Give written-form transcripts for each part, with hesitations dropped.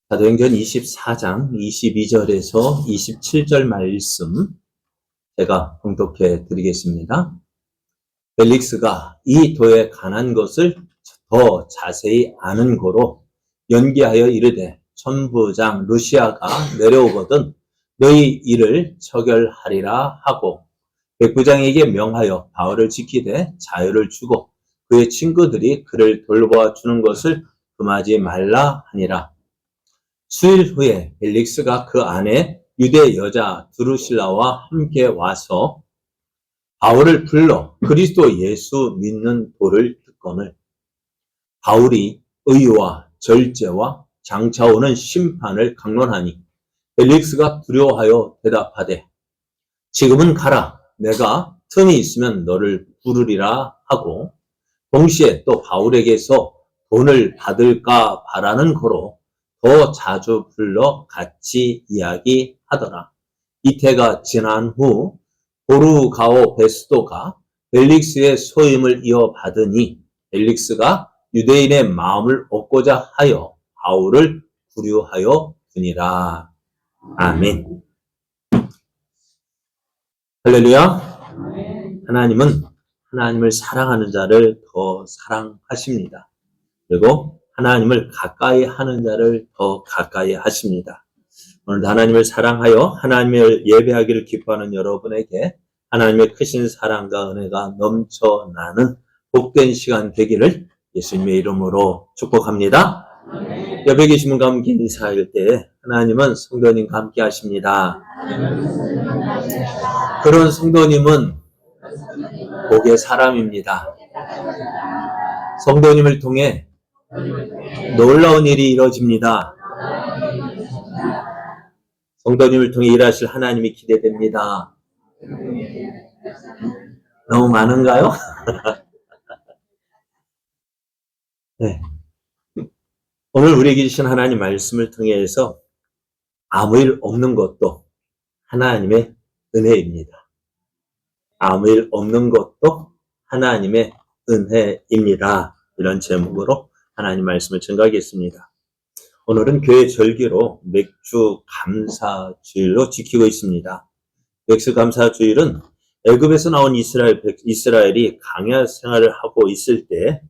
사도행전 24장 22절에서 27절 말씀 제가 봉독해 드리겠습니다. 벨릭스가 이 도에 관한 것을 더 자세히 아는 고로 연기하여 이르되 천부장 루시아가 내려오거든 너희 일을 처결하리라 하고 백부장에게 명하여 바울을 지키되 자유를 주고 그의 친구들이 그를 돌보아 주는 것을 금하지 말라 하니라. 수일 후에 벨릭스가 그 안에 유대 여자 드루실라와 함께 와서 바울을 불러 그리스도 예수 믿는 도를 듣거늘 바울이 의와 절제와 장차 오는 심판을 강론하니 벨릭스가 두려워하여 대답하되 지금은 가라 내가 틈이 있으면 너를 부르리라 하고 동시에 또 바울에게서 돈을 받을까 바라는 거로 더 자주 불러 같이 이야기하더라. 이태가 지난 후 보르가오 베스도가 벨릭스의 소임을 이어받으니 벨릭스가 유대인의 마음을 얻고자 하여 바울을 구류하여 주니라. 아멘. 할렐루야. 하나님은 하나님을 사랑하는 자를 더 사랑하십니다. 그리고 하나님을 가까이 하는 자를 더 가까이 하십니다. 오늘도 하나님을 사랑하여 하나님을 예배하기를 기뻐하는 여러분에게 하나님의 크신 사랑과 은혜가 넘쳐나는 복된 시간 되기를 예수님의 이름으로 축복합니다. 옆에 계신 분과 함께 인사할 때 하나님은 성도님과 함께 하십니다. 그런 성도님은 복의 사람입니다. 성도님을 통해 놀라운 일이 이루어집니다. 성도님을 통해 일하실 하나님이 기대됩니다. 너무 많은가요? 네. 오늘 우리에게 주신 하나님 말씀을 통해서 아무 일 없는 것도 하나님의 은혜입니다. 아무 일 없는 것도 하나님의 은혜입니다. 이런 제목으로 하나님 말씀을 증거하겠습니다. 오늘은 교회 절기로 맥주 감사주일로 지키고 있습니다. 맥주 감사주일은 애굽에서 나온 이스라엘이 광야 생활을 하고 있을 때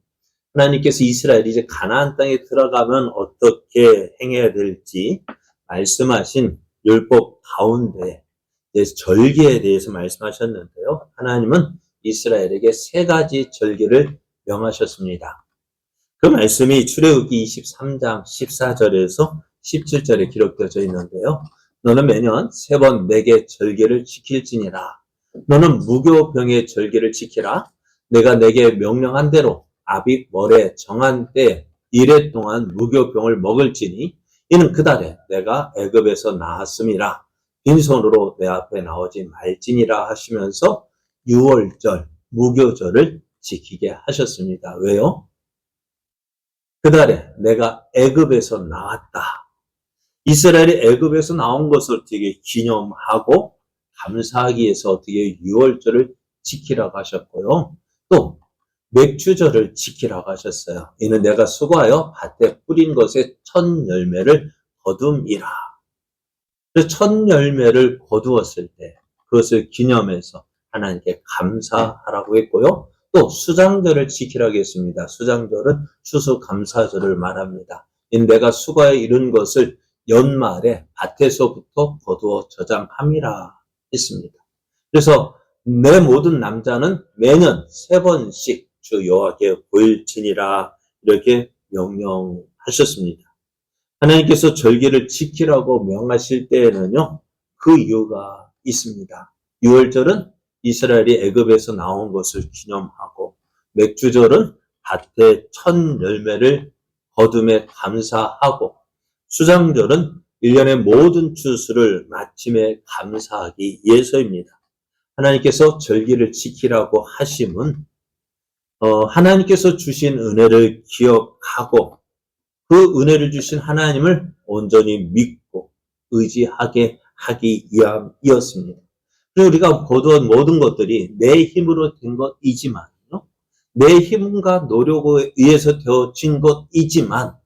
하나님께서 이스라엘이 이제 가나안 땅에 들어가면 어떻게 행해야 될지 말씀하신 율법 가운데 절기에 대해서 말씀하셨는데요. 하나님은 이스라엘에게 3가지 절기를 명하셨습니다. 그 말씀이 출애굽기 23장 14절에서 17절에 기록되어져 있는데요. 너는 매년 3번 내게 절기를 지킬지니라. 너는 무교병의 절기를 지키라. 내가 내게 명령한 대로 아빅 월에 정한 때 이래 동안 무교병을 먹을지니 이는 그 달에 내가 애굽에서 나왔음이라. 빈손으로 내 앞에 나오지 말지니라 하시면서 6월절 무교절을 지키게 하셨습니다. 왜요? 그 달에 내가 애굽에서 나왔다. 이스라엘이 애굽에서 나온 것을 어떻게 기념하고 감사하기 위해서 어떻게 6월절을 지키라고 하셨고요. 또 맥주절을 지키라고 하셨어요. 이는 내가 수고하여 밭에 뿌린 것의 첫 열매를 거둠이라. 첫 열매를 거두었을 때 그것을 기념해서 하나님께 감사하라고 했고요. 또 수장절을 지키라고 했습니다. 수장절은 추수감사절을 말합니다. 내가 수고하여 이룬 것을 연말에 밭에서부터 거두어 저장함이라 했습니다. 그래서 내 모든 남자는 매년 3번씩 주 여호와께 보일지니라 이렇게 명령하셨습니다. 하나님께서 절기를 지키라고 명하실 때에는요, 그 이유가 있습니다. 6월절은 이스라엘이 애굽에서 나온 것을 기념하고 맥주절은 밭의 첫 열매를 거둠에 감사하고 수장절은 1년의 모든 추수를 마침에 감사하기 위해서입니다. 하나님께서 절기를 지키라고 하심은 하나님께서 주신 은혜를 기억하고 그 은혜를 주신 하나님을 온전히 믿고 의지하게 하기 위함이었습니다. 그리고 우리가 거두은 모든 것들이 내 힘으로 된 것이지만요. 내 힘과 노력에 의해서 되어진 것이지만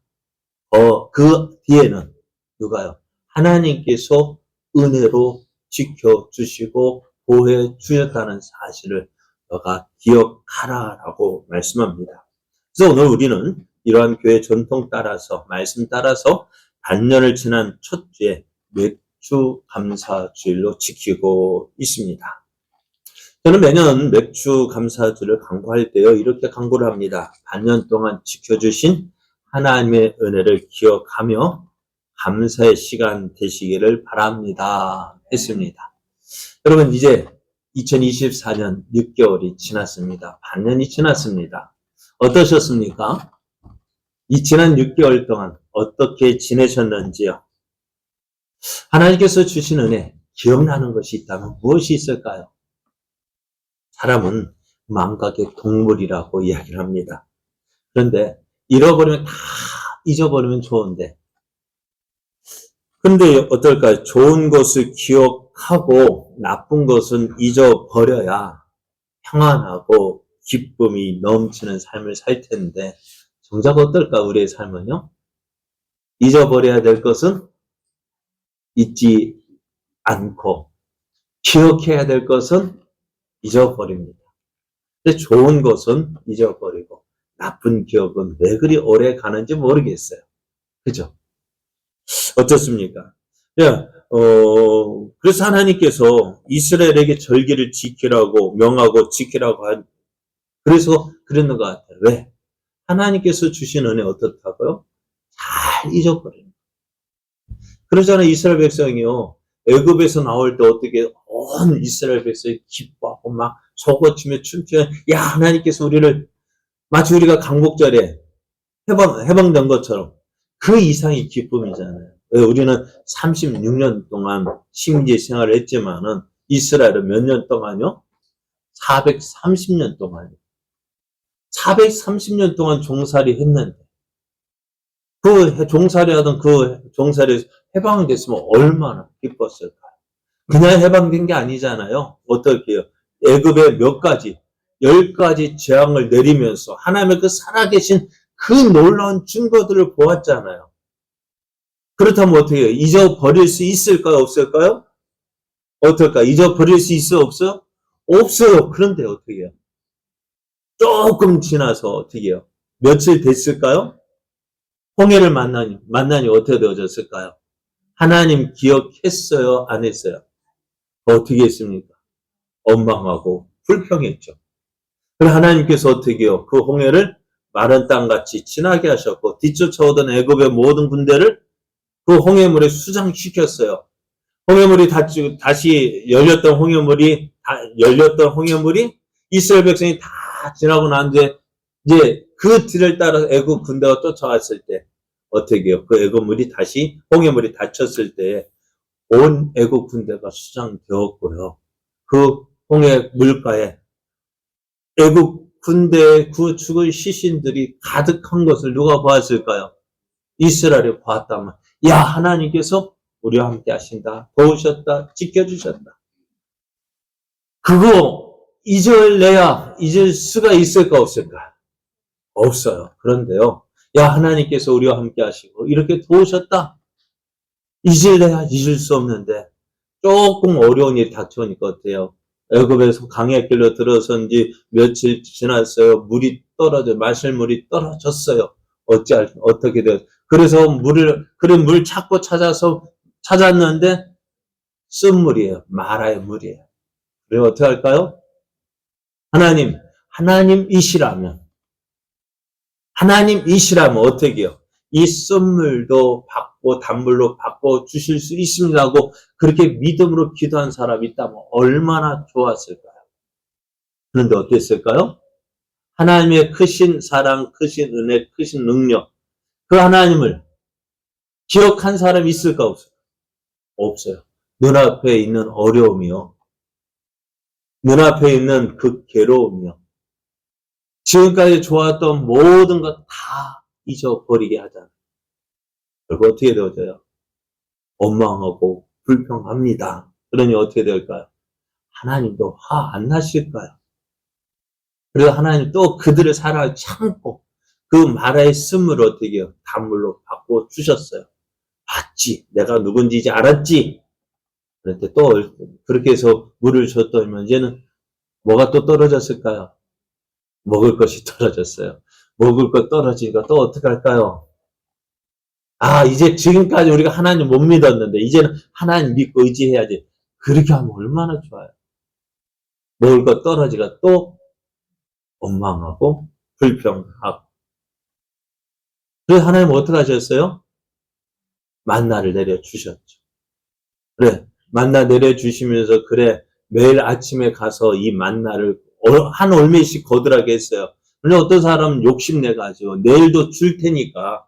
그 뒤에는 누가요? 하나님께서 은혜로 지켜주시고 보호해 주셨다는 사실을 너가 기억하라라고 말씀합니다. 그래서 오늘 우리는 이러한 교회 전통 따라서, 말씀 따라서 반년을 지난 첫 주에 맥주 감사 주일로 지키고 있습니다. 저는 매년 맥주 감사주를 강구할 때요, 이렇게 강구를 합니다. 반년 동안 지켜주신 하나님의 은혜를 기억하며 감사의 시간 되시기를 바랍니다. 했습니다. 여러분, 이제 2024년 6개월이 지났습니다. 반년이 지났습니다. 어떠셨습니까? 이 지난 6개월 동안 어떻게 지내셨는지요? 하나님께서 주신 은혜, 기억나는 것이 있다면 무엇이 있을까요? 사람은 망각의 동물이라고 이야기를 합니다. 그런데 잃어버리면 다 잊어버리면 좋은데, 근데 어떨까요? 좋은 것을 기억하고 나쁜 것은 잊어버려야 평안하고 기쁨이 넘치는 삶을 살 텐데, 정작 어떨까? 우리의 삶은요? 잊어버려야 될 것은 잊지 않고 기억해야 될 것은 잊어버립니다. 근데 좋은 것은 잊어버리고 나쁜 기억은 왜 그리 오래 가는지 모르겠어요. 그죠? 어떻습니까? 그래서 하나님께서 이스라엘에게 절기를 지키라고 명하고 지키라고 그래서 그랬는 것 같아요. 왜? 하나님께서 주신 은혜 어떻다고요? 잘 잊어버립니다. 그러잖아요. 이스라엘 백성이요. 애굽에서 나올 때 어떻게 온 이스라엘 백성이 기뻐하고 막 소고치며 춤추며, 야, 하나님께서 우리를 마치 우리가 강복절에 해방된 것처럼 그 이상의 기쁨이잖아요. 왜? 우리는 36년 동안 식민지 생활을 했지만은 이스라엘은 몇 년 동안요? 430년 동안요. 430년 동안 종살이 했는데 그 종살이 하던 그 종살이 해방됐으면 얼마나 기뻤을까요? 그냥 해방된 게 아니잖아요. 어떻게 해요? 애굽의 몇 가지, 10가지 재앙을 내리면서 하나님의 그 살아계신 그 놀라운 증거들을 보았잖아요. 그렇다면 어떻게 해요? 잊어버릴 수 있을까요? 없을까요? 어떨까? 잊어버릴 수 있어요? 없어요? 없어요. 그런데 어떻게 해요? 조금 지나서 어떻게 해요? 며칠 됐을까요? 홍해를 만나니 어떻게 되어졌을까요? 하나님 기억했어요? 안 했어요? 어떻게 했습니까? 원망하고 불평했죠. 그래서 하나님께서 어떻게 해요? 그 홍해를 마른 땅같이 지나게 하셨고 뒤쫓아오던 애굽의 모든 군대를 그 홍해물에 수장시켰어요. 홍해물이 다시 열렸던 홍해물이 이스라엘 백성이 다 지나고 난 뒤에 이제 그 뒤를 따라 애굽 군대가 쫓아왔을 때 어떻게 해요? 그 홍해물이 닫혔을 때 온 애국 군대가 수장되었고요. 그 홍해 물가에 애국 군대의 그 죽은 시신들이 가득한 것을 누가 보았을까요? 이스라엘이 보았다면, 야, 하나님께서 우리와 함께 하신다, 도우셨다, 지켜주셨다. 그거 잊을 수가 있을까 없을까? 없어요. 그런데요, 야, 하나님께서 우리와 함께 하시고 이렇게 도우셨다. 잊을래야 잊을 수 없는데 조금 어려운 일이 닥쳐오니까 어때요? 애굽에서 강의 길로 들어선지 며칠 지났어요. 마실 물이 떨어졌어요. 어떻게 돼요? 그래서 물 찾았는데 쓴 물이에요. 마라의 물이에요. 그리고 어떻게 할까요? 하나님이시라면 어떻게 해요? 이 쓴물도 단물로 바꿔 주실 수 있습니다 하고 그렇게 믿음으로 기도한 사람이 있다면 얼마나 좋았을까요? 그런데 어땠을까요? 하나님의 크신 사랑, 크신 은혜, 크신 능력, 그 하나님을 기억한 사람이 있을까 없을까? 없어요. 눈앞에 있는 어려움이요. 눈앞에 있는 그 괴로움이요. 지금까지 좋았던 모든 것 다 잊어버리게 하잖아요. 그리고 어떻게 되어져요? 원망하고 불평합니다. 그러니 어떻게 될까요? 하나님도 화 안 나실까요? 그래서 하나님 또 그들의 사랑을 참고 그 마라의 쓴물을 어떻게 해요? 단물로 바꿔 주셨어요. 봤지. 내가 누군지 이제 알았지. 그런데 또 그렇게 해서 물을 줬더니 이제는 뭐가 또 떨어졌을까요? 먹을 것이 떨어졌어요. 먹을 것 떨어지니까 또 어떻게 할까요? 아, 이제 지금까지 우리가 하나님 못 믿었는데 이제는 하나님 믿고 의지해야지. 그렇게 하면 얼마나 좋아요. 먹을 것 떨어지가 또 원망하고 불평하고. 그래서 하나님 어떻게 하셨어요? 만나를 내려주셨죠. 그래, 만나 내려주시면서 그래, 매일 아침에 가서 이 만나를 한 올매씩 거두라고 했어요. 그런데 어떤 사람은 욕심내가지고 내일도 줄 테니까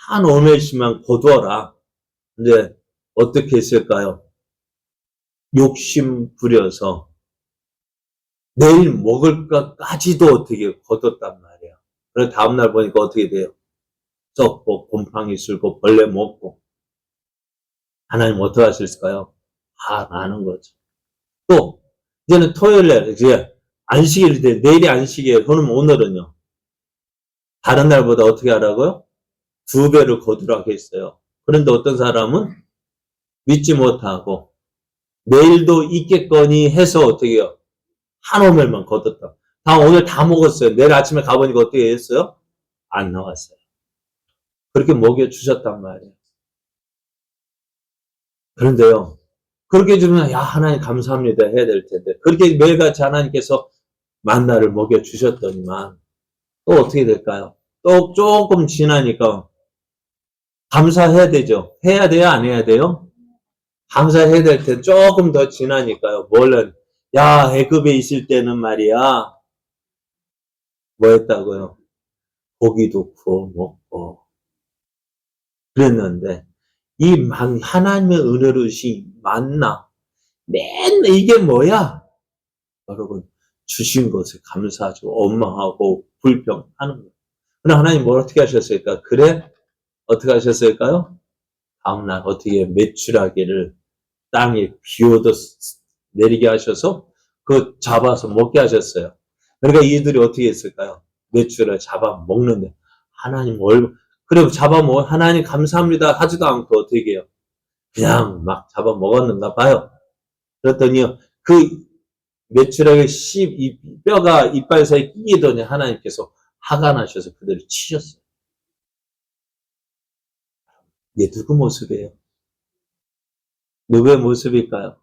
한 올매씩만 거두어라. 근데 어떻게 했을까요? 욕심 부려서 내일 먹을 것까지도 어떻게 거뒀단 말이야. 그래서 다음날 보니까 어떻게 돼요? 썩고 곰팡이 쓸고 벌레 먹고. 하나님 어떻게 하실까요? 다 나는 거죠. 또 이제는 토요일날 이제 안식일 때 내일이 안식이에요. 그럼 오늘은요. 다른 날보다 어떻게 하라고요? 2배를 거두라고 했어요. 그런데 어떤 사람은 믿지 못하고 내일도 있겠거니 해서 어떻게 해요? 한 오멜만 거뒀다. 오늘 다 먹었어요. 내일 아침에 가보니까 어떻게 했어요? 안 나왔어요. 그렇게 먹여주셨단 말이에요. 그런데요. 그렇게 해주면 야 하나님 감사합니다 해야 될 텐데 그렇게 매일같이 하나님께서 만나를 먹여주셨더니만 또 어떻게 될까요? 또 조금 지나니까 감사해야 되죠. 해야 돼요? 안 해야 돼요? 감사해야 될 때 조금 더 지나니까요. 야 애굽에 있을 때는 말이야 뭐 했다고요? 고기도 구워 먹고 그랬는데 이 하나님의 은혜로 주신 만나 맨날 이게 뭐야? 여러분 주신 것에 감사하죠. 원망하고 불평하는 거예요. 그러나 하나님 뭘 어떻게 하셨을까? 그래? 어떻게 하셨을까요? 다음날 어떻게 메추라기를 땅에 비오듯 내리게 하셔서 그 잡아서 먹게 하셨어요. 그러니까 이들이 어떻게 했을까요? 메추라기 잡아 먹는데 하나님 그래 하나님 감사합니다 하지도 않고 어떻게 해요? 그냥 막 잡아 먹었는가 봐요. 그랬더니 그 메추라기 뼈가 이빨 사이에 끼더니 하나님께서 화가 나셔서 그들을 치셨어요. 이게 누구 모습이에요? 누구의 모습일까요?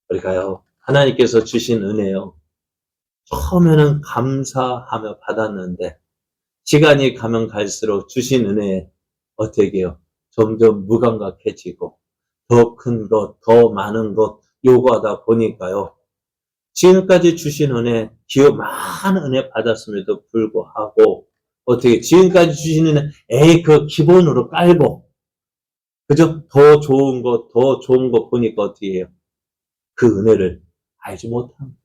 우리가요, 하나님께서 주신 은혜요. 처음에는 감사하며 받았는데, 시간이 가면 갈수록 주신 은혜에 어떻게 해요? 점점 무감각해지고, 더 큰 것, 더 많은 것 요구하다 보니까요. 지금까지 주신 은혜, 많은 은혜 받았음에도 불구하고, 어떻게, 지금까지 주신 은혜, 그 기본으로 깔고, 그죠? 더 좋은 것 보니까 어떻게 해요? 그 은혜를 알지 못합니다.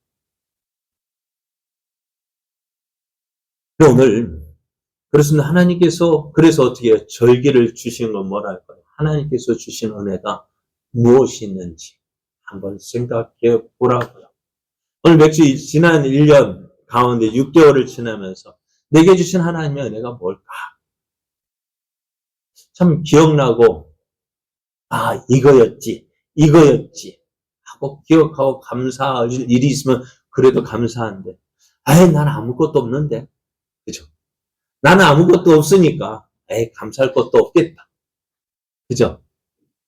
오늘, 그렇습니다. 하나님께서, 그래서 어떻게 해요? 절기를 주신 건 뭐랄까요? 하나님께서 주신 은혜가 무엇이 있는지 한번 생각해 보라고요. 오늘 지난 1년 가운데 6개월을 지나면서 내게 주신 하나님의 은혜가 뭘까? 참 기억나고, 이거였지 하고 기억하고 감사할 일이 있으면 그래도 감사한데, 난 아무것도 없는데, 그죠? 나는 아무것도 없으니까, 감사할 것도 없겠다. 그죠?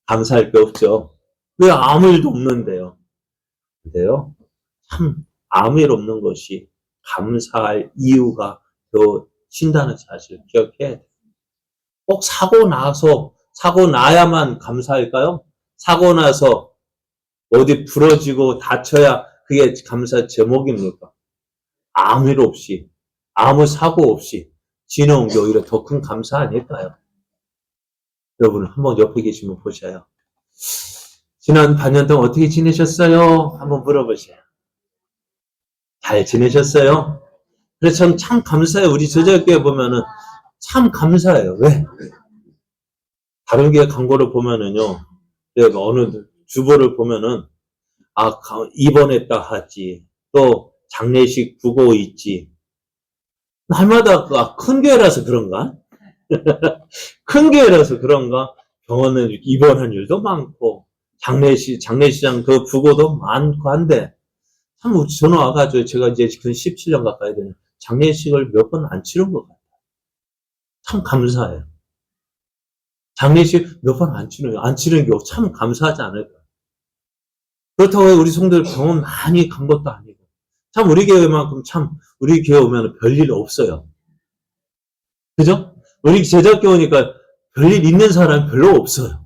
감사할 게 없죠. 왜 아무 일도 없는데요? 근데요, 참 아무 일 없는 것이 감사할 이유가 더 신다는 사실을 기억해야 돼요. 꼭 사고 나야만 감사할까요? 사고 나서 어디 부러지고 다쳐야 그게 감사 제목입니까? 아무 일 없이, 아무 사고 없이 지나온 게 오히려 더 큰 감사 아닐까요? 여러분 한번 옆에 계시면 보셔요. 지난 반년 동안 어떻게 지내셨어요? 한번 물어보세요. 잘 지내셨어요? 그래서 참 감사해요. 우리 저녁에 보면은 참 감사해요. 왜? 다른 게 광고를 보면은요. 어느 주보를 보면은 입원했다 하지. 또 장례식 부고 있지. 날마다 큰 교회라서 그런가? 큰 교회라서 그런가 병원에 입원한 일도 많고 장례시장 그 부고도 많고 한데 참 저는 와가지고 제가 이제 근 17년 가까이 되는 장례식을 몇 번 안 치른 것 같아요. 참 감사해요. 장례식 몇 번 안 치르는 게 참 감사하지 않을까. 그렇다고 우리 성도들 병원 많이 간 것도 아니고 참 우리 교회만큼 참 우리 교회 오면 별일 없어요. 그죠? 우리 제자교 오니까 별일 있는 사람 별로 없어요.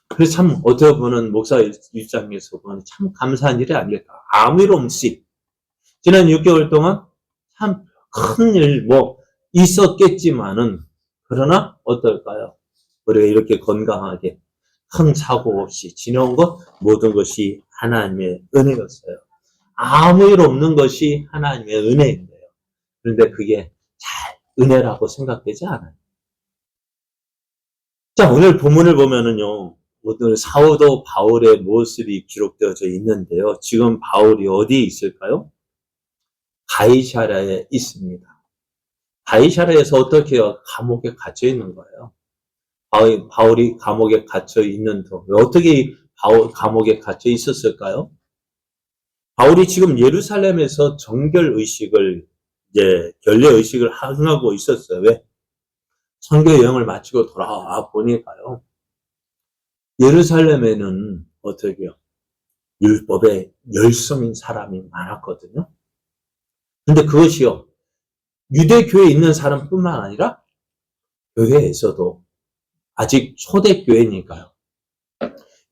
그래서 참 어떻게 보면 목사 입장에서 보면 참 감사한 일이 아닐까. 아무 일 없이 지난 6개월 동안 참 큰 일 있었겠지만은 그러나 어떨까요? 우리가 이렇게 건강하게 큰 사고 없이 지내온 것 모든 것이 하나님의 은혜였어요. 아무 일 없는 것이 하나님의 은혜인데요. 그런데 그게 잘 은혜라고 생각되지 않아요. 자, 오늘 본문을 보면은요. 오늘 사도 바울의 모습이 기록되어져 있는데요. 지금 바울이 어디에 있을까요? 가이사랴에 있습니다. 가이사랴에서 어떻게 감옥에 갇혀 있는 거예요? 바울이 감옥에 갇혀 있는 동 어떻게 감옥에 갇혀 있었을까요? 바울이 지금 예루살렘에서 정결 의식을 결례 의식을 행하고 있었어요. 왜? 선교 여행을 마치고 돌아와 보니까요. 예루살렘에는 어떻게요? 율법에 열성인 사람이 많았거든요. 근데 그것이요. 유대교회에 있는 사람뿐만 아니라 교회에서도 아직 초대교회니까요.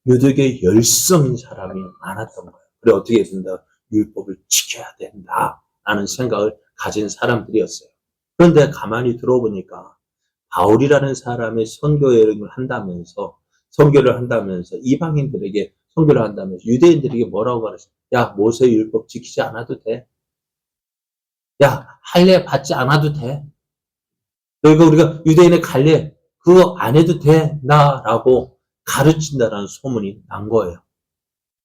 유대교에 열성인 사람이 많았던 거예요. 그래 어떻게 된다? 율법을 지켜야 된다. 라는 생각을 가진 사람들이었어요. 그런데 가만히 들어보니까 바울이라는 사람의 선교를 한다면서 이방인들에게 선교를 한다면서 유대인들에게 뭐라고 말했어요? 야, 모세 율법 지키지 않아도 돼. 야, 할례 받지 않아도 돼. 그러니까 우리가 유대인의 갈례 그거 안 해도 돼. 나라고 가르친다라는 소문이 난 거예요.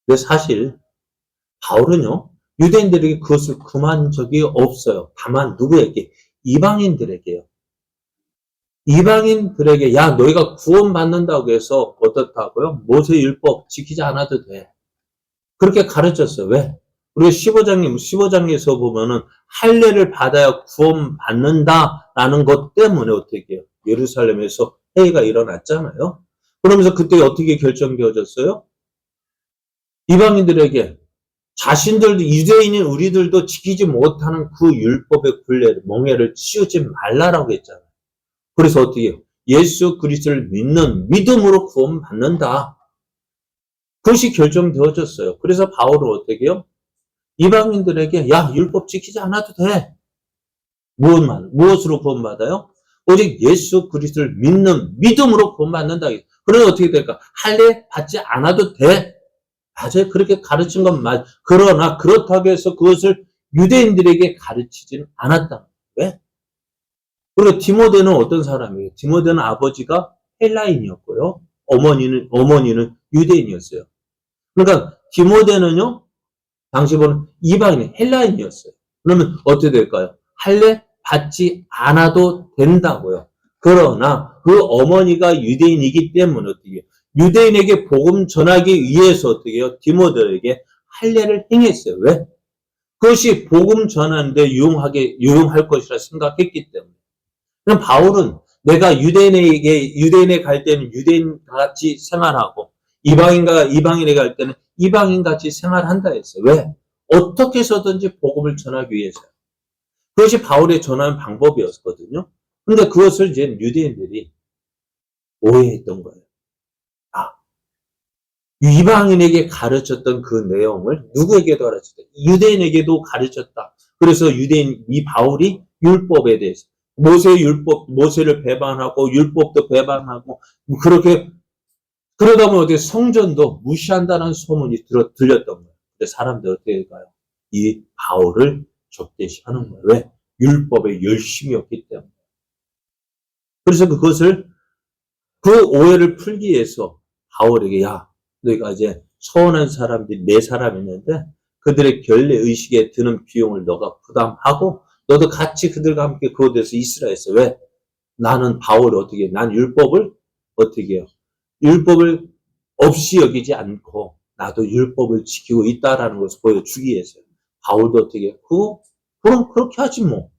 근데 사실 바울은요. 유대인들에게 그것을 금한 적이 없어요. 다만 누구에게? 이방인들에게요. 이방인들에게 야 너희가 구원받는다고 해서 어떻다고요? 모세율법 지키지 않아도 돼. 그렇게 가르쳤어요. 왜? 우리가 15장에서 보면은 할례를 받아야 구원받는다라는 것 때문에 어떻게 해요? 예루살렘에서 회의가 일어났잖아요. 그러면서 그때 어떻게 결정되어졌어요? 이방인들에게 자신들도 유대인인 우리들도 지키지 못하는 그 율법의 멍에를 씌우지 말라라고 했잖아요. 그래서 어떻게 해요? 예수 그리스도를 믿는 믿음으로 구원받는다. 그것이 결정되어졌어요. 그래서 바울은 어떻게 해요? 이방인들에게 야 율법 지키지 않아도 돼. 무엇으로 구원받아요? 오직 예수 그리스도를 믿는 믿음으로 구원받는다. 그러면 어떻게 될까? 할례 받지 않아도 돼. 맞아요. 그렇게 가르친 건 맞아요. 그러나 그렇다고 해서 그것을 유대인들에게 가르치지는 않았다. 왜? 그리고 디모데는 어떤 사람이에요? 디모데는 아버지가 헬라인이었고요. 어머니는 유대인이었어요. 그러니까 디모데는요. 당시 보는 이방인, 헬라인이었어요. 그러면 어떻게 될까요? 할례 받지 않아도 된다고요. 그러나 그 어머니가 유대인이기 때문에 어떻게 해요? 유대인에게 복음 전하기 위해서 어떻게 해요? 디모데에게 할례를 행했어요. 왜? 그것이 복음 전하는데 유용할 것이라 생각했기 때문에. 그럼 바울은 내가 유대인에 갈 때는 유대인 같이 생활하고 이방인에 갈 때는 이방인 같이 생활한다 했어요. 왜? 어떻게 해서든지 복음을 전하기 위해서요. 그것이 바울의 전하는 방법이었거든요. 근데 그것을 이제 유대인들이 오해했던 거예요. 이방인에게 가르쳤던 그 내용을 누구에게도 가르쳤다. 유대인에게도 가르쳤다. 그래서 이 바울이 율법에 대해서 모세를 배반하고 율법도 배반하고 그렇게 그러다 보면 어떻게 성전도 무시한다는 소문이 들렸던 거예요. 근데 사람들 어떻게 할까요? 이 바울을 적대시하는 거예요. 왜? 율법에 열심히 없기 때문에. 그래서 그 오해를 풀기 위해서 바울에게 야 너희가 이제 서원한 사람들이 4사람 있는데 그들의 결례 의식에 드는 비용을 너가 부담하고 너도 같이 그들과 함께 그곳에서 있으라 했어. 왜? 나는 바울을 어떻게 해? 난 율법을 어떻게 해요? 율법을 없이 여기지 않고 나도 율법을 지키고 있다라는 것을 보여주기 위해서요. 바울도 어떻게 해? 그럼 그렇게 하지 뭐.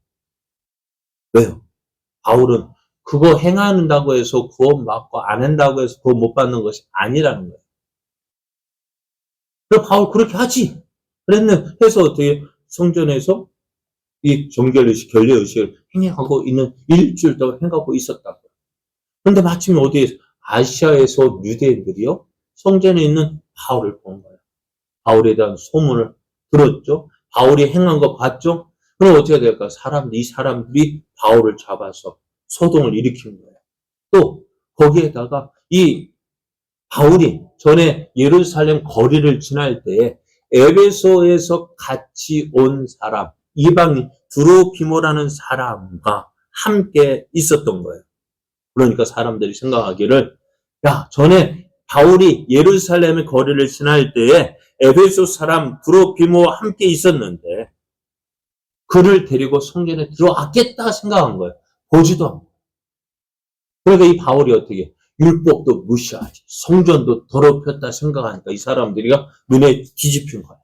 왜요? 바울은 그거 행한다고 해서 구원 받고 안 한다고 해서 구원 못 받는 것이 아니라는 거예요. 그럼 바울 그렇게 하지. 해서 어떻게 성전에서 이 정결의식, 결례의식을 행하고 있는 일주일 동안 행하고 있었다고요. 그런데 마침 어디에서 아시아에서 유대인들이요 성전에 있는 바울을 본 거예요. 바울에 대한 소문을 들었죠. 바울이 행한 거 봤죠. 그럼 어떻게 될까? 이 사람들이 바울을 잡아서 소동을 일으킨 거예요. 또 거기에다가 이 바울이 전에 예루살렘 거리를 지날 때에 에베소에서 같이 온 사람, 이방인 드로피모라는 사람과 함께 있었던 거예요. 그러니까 사람들이 생각하기를 야, 전에 바울이 예루살렘의 거리를 지날 때에 에베소 사람 드로피모와 함께 있었는데 그를 데리고 성전에 들어왔겠다 생각한 거예요. 보지도 않고. 그러니까 이 바울이 어떻게 율법도 무시하지 성전도 더럽혔다 생각하니까 이 사람들이가 눈에 뒤집힌 거예요.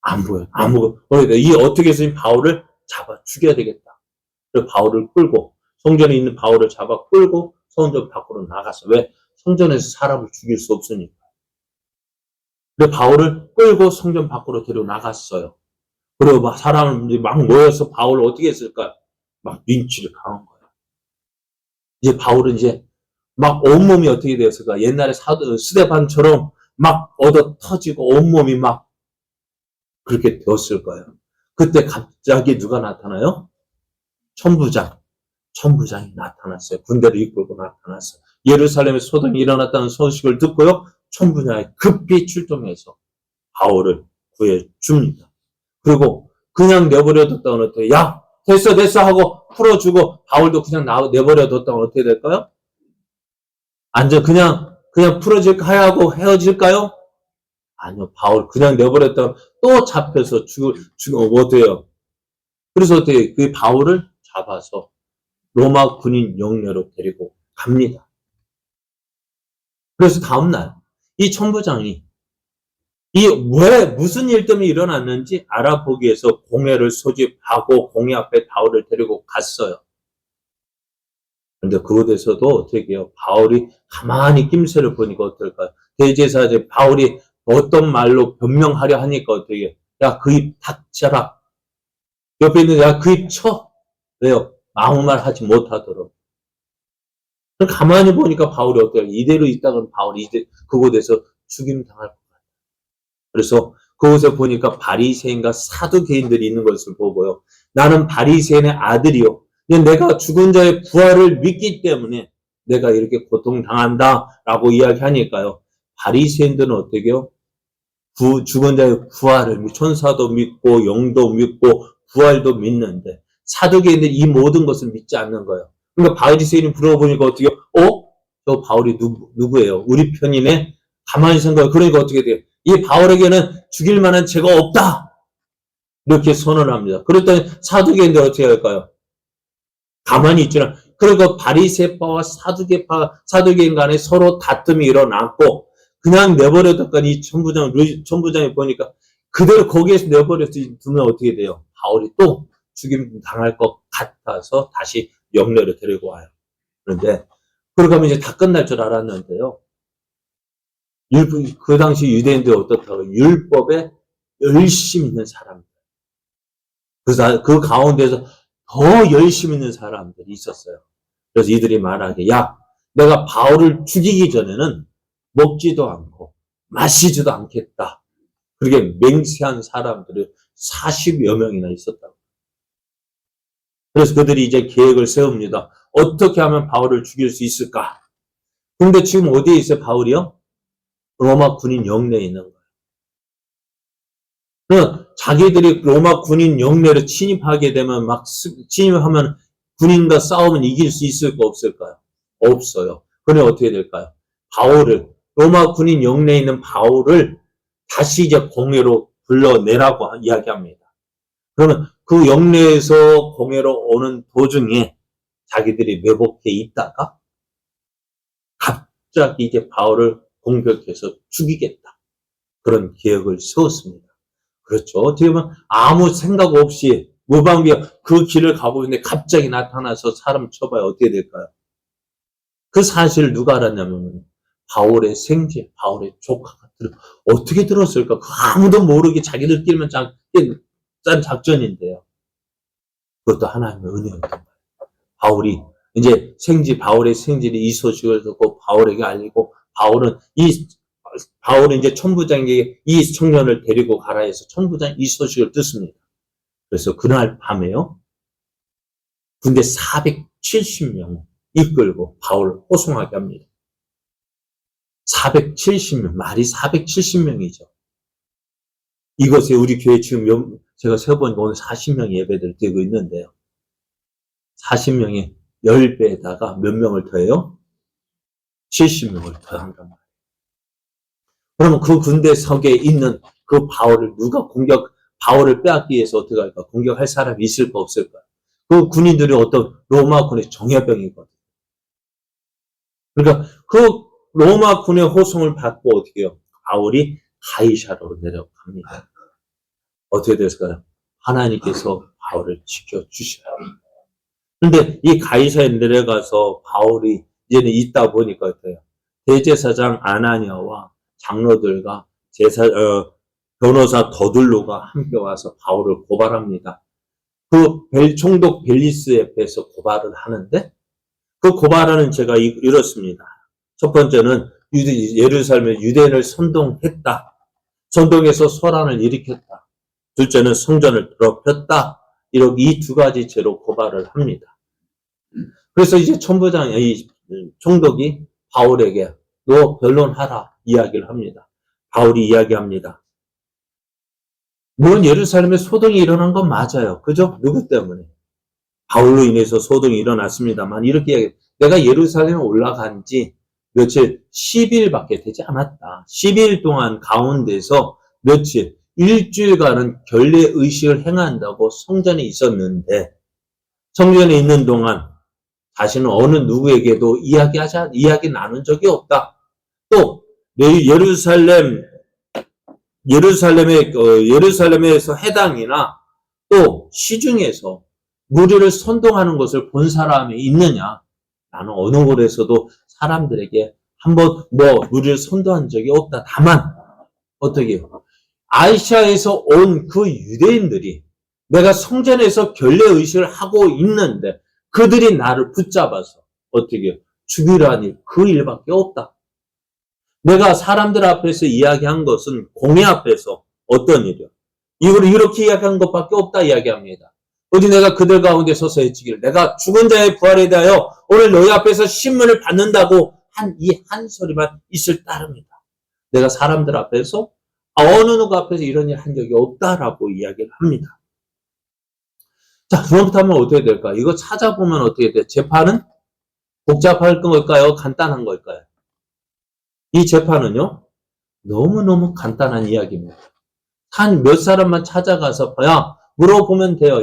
안 보여. 그러니까 이 어떻게 해서 바울을 잡아 죽여야 되겠다. 그래서 바울을 끌고 성전에 있는 바울을 잡아 끌고 성전 밖으로 나갔어. 왜? 성전에서 사람을 죽일 수 없으니까. 그래서 바울을 끌고 성전 밖으로 데리고 나갔어요. 그리고 막 사람들이 막 모여서 바울을 어떻게 했을까? 막 린치를 당한 거예요. 이제 바울은 이제 막 온몸이 어떻게 되었을까? 옛날에 스데반처럼 막 얻어 터지고 온몸이 막 그렇게 되었을 거예요. 그때 갑자기 누가 나타나요? 천부장이 나타났어요. 군대를 이끌고 나타났어요. 예루살렘에 소동이 일어났다는 소식을 듣고요. 천부장이 급히 출동해서 바울을 구해줍니다. 그리고 그냥 내버려뒀다면 어떻게 야 됐어 하고 풀어주고 바울도 그냥 내버려뒀다면 어떻게 될까요? 그냥 풀어질까 하고 헤어질까요? 아니요. 바울 그냥 내버렸다가 또 잡혀서 죽으면 어때요? 그래서 어떻게 그 바울을 잡아서 로마 군인 영내로 데리고 갑니다. 그래서 다음날 이 천부장이 무슨 일 때문에 일어났는지 알아보기 위해서 공회를 소집하고 공회 앞에 바울을 데리고 갔어요. 근데 그곳에서도 어떻게 해요? 바울이 가만히 낌새를 보니까 어떨까요? 대제사장 바울이 어떤 말로 변명하려 하니까 어떻게 해요? 야, 그 입 닥쳐라. 옆에 있는 야, 그 입 쳐. 왜요? 아무 말 하지 못하도록. 가만히 보니까 바울이 어때요? 이대로 있다가는 바울이 그곳에서 죽임 당할 것 같아요. 그래서 그곳에 보니까 바리새인과 사두개인들이 있는 것을 보고요. 나는 바리새인의 아들이요. 내가 죽은 자의 부활을 믿기 때문에 내가 이렇게 고통당한다라고 이야기하니까요. 바리새인들은 어떻게 해요? 죽은 자의 부활을 천사도 믿고 영도 믿고 부활도 믿는데 사두개인들이 이 모든 것을 믿지 않는 거예요. 그러니까 바리새인이 물어보니까 어떻게 저 바울이 누구예요? 우리 편이네? 가만히 생각해. 그러니까 어떻게 돼요? 이 바울에게는 죽일 만한 죄가 없다. 이렇게 선언합니다. 그랬더니 사두개인들 어떻게 할까요? 가만히 있지는. 그리고 바리새파와 사두개인 간에 서로 다툼이 일어났고 그냥 내버려뒀더니 이 천부장이 보니까 그대로 거기에서 내버려두면 어떻게 돼요? 바울이 또 죽임 당할 것 같아서 다시 영내로 데리고 와요. 그런데 그러고 이제 다 끝날 줄 알았는데요. 그 당시 유대인들이 어떻다고 율법에 열심히 있는 사람들. 그 가운데서 더 열심히 있는 사람들이 있었어요. 그래서 이들이 말하기에 야 내가 바울을 죽이기 전에는 먹지도 않고 마시지도 않겠다. 그렇게 맹세한 사람들이 40여 명이나 있었다고. 그래서 그들이 이제 계획을 세웁니다. 어떻게 하면 바울을 죽일 수 있을까? 근데 지금 어디에 있어요, 바울이요? 로마 군인 영내에 있는 거예요. 그러니까 자기들이 로마 군인 영내로 침입하게 되면 침입하면 군인과 싸우면 이길 수 있을까 없을까요? 없어요. 그러면 어떻게 될까요? 로마 군인 영내에 있는 바울을 다시 이제 공회로 불러내라고 이야기합니다. 그러면 그 영내에서 공회로 오는 도중에 자기들이 매복해 있다가 갑자기 이제 바울을 공격해서 죽이겠다. 그런 계획을 세웠습니다. 그렇죠. 어떻게 보면 아무 생각 없이 무방비가 그 길을 가고 있는데 갑자기 나타나서 사람 쳐봐야 어떻게 될까요? 그 사실을 누가 알았냐면 바울의 생제, 바울의 조카가 어떻게 들었을까? 아무도 모르게 자기들끼리만 짠 작전인데요. 그것도 하나님의 은혜였던 거예요. 바울이 이제 바울의 생질이 이 소식을 듣고 바울에게 알리고 바울은 이제 천부장에게 이 청년을 데리고 가라 해서 천부장이 이 소식을 듣습니다. 그래서 그날 밤에요. 군대 470명 이끌고 바울을 호송하게 합니다. 470명, 말이 470명이죠. 이것에 우리 교회 지금 제가 세어보니까 오늘 40명이 예배를 드리고 있는데요. 40명의 10배에다가 몇 명을 더해요? 70명을 더한단 말이에요. 그러면 그 군대석에 있는 그 바울을 바울을 빼앗기 위해서 어떻게 할까? 공격할 사람이 있을까 없을까? 그 군인들이 어떤 로마군의 정예병이거든요. 그러니까 그 로마군의 호송을 받고 어떻게 해요? 바울이 가이사라로 내려갑니다. 어떻게 됐을까요? 하나님께서 바울을 지켜주셔요. 그런데 이 가이사에 내려가서 바울이 이제는 있다 보니까 어때요? 대제사장 아나니아와 장로들과 변호사 더둘로가 함께 와서 바울을 고발합니다. 그 총독 벨리스 앞에서 고발을 하는데 그 고발하는 제가 이렇습니다. 첫 번째는 예루살렘에 유대인을 선동했다. 선동해서 소란을 일으켰다. 둘째는 성전을 더럽혔다. 이렇게 이 두 가지 죄로 고발을 합니다. 그래서 이제 이 총독이 바울에게 너 변론하라 이야기를 합니다. 바울이 이야기합니다. 물론 예루살렘에 소동이 일어난 건 맞아요. 그죠? 누구 때문에? 바울로 인해서 소동이 일어났습니다만 이렇게 이야기해요. 내가 예루살렘에 올라간 지 며칠 10일밖에 되지 않았다. 10일 동안 가운데서 일주일간은 결례의식을 행한다고 성전에 있었는데 성전에 있는 동안 자신은 어느 누구에게도 이야기 나눈 적이 없다. 또 예루살렘에서 해당이나 또 시중에서 무리를 선동하는 것을 본 사람이 있느냐? 나는 어느 곳에서도 사람들에게 한번 무리를 선동한 적이 없다. 다만 어떻게 해요? 아시아에서 온 그 유대인들이 내가 성전에서 결례의식을 하고 있는데 그들이 나를 붙잡아서 어떻게 해요? 죽이라니 그 일밖에 없다. 내가 사람들 앞에서 이야기한 것은 공회 앞에서 어떤 일이요? 이걸 이렇게 이야기한 것밖에 없다 이야기합니다. 어디 내가 그들 가운데 서서 외치기를 내가 죽은 자의 부활에 대하여 오늘 너희 앞에서 신문을 받는다고 한 소리만 있을 따릅니다. 내가 사람들 앞에서 어느 누구 앞에서 이런 일 한 적이 없다라고 이야기를 합니다. 자, 그렇다면 어떻게 될까? 이거 찾아보면 어떻게 돼? 재판은 복잡할 걸까요? 간단한 걸까요? 이 재판은요, 너무너무 간단한 이야기입니다. 한 몇 사람만 찾아가서, 물어보면 돼요.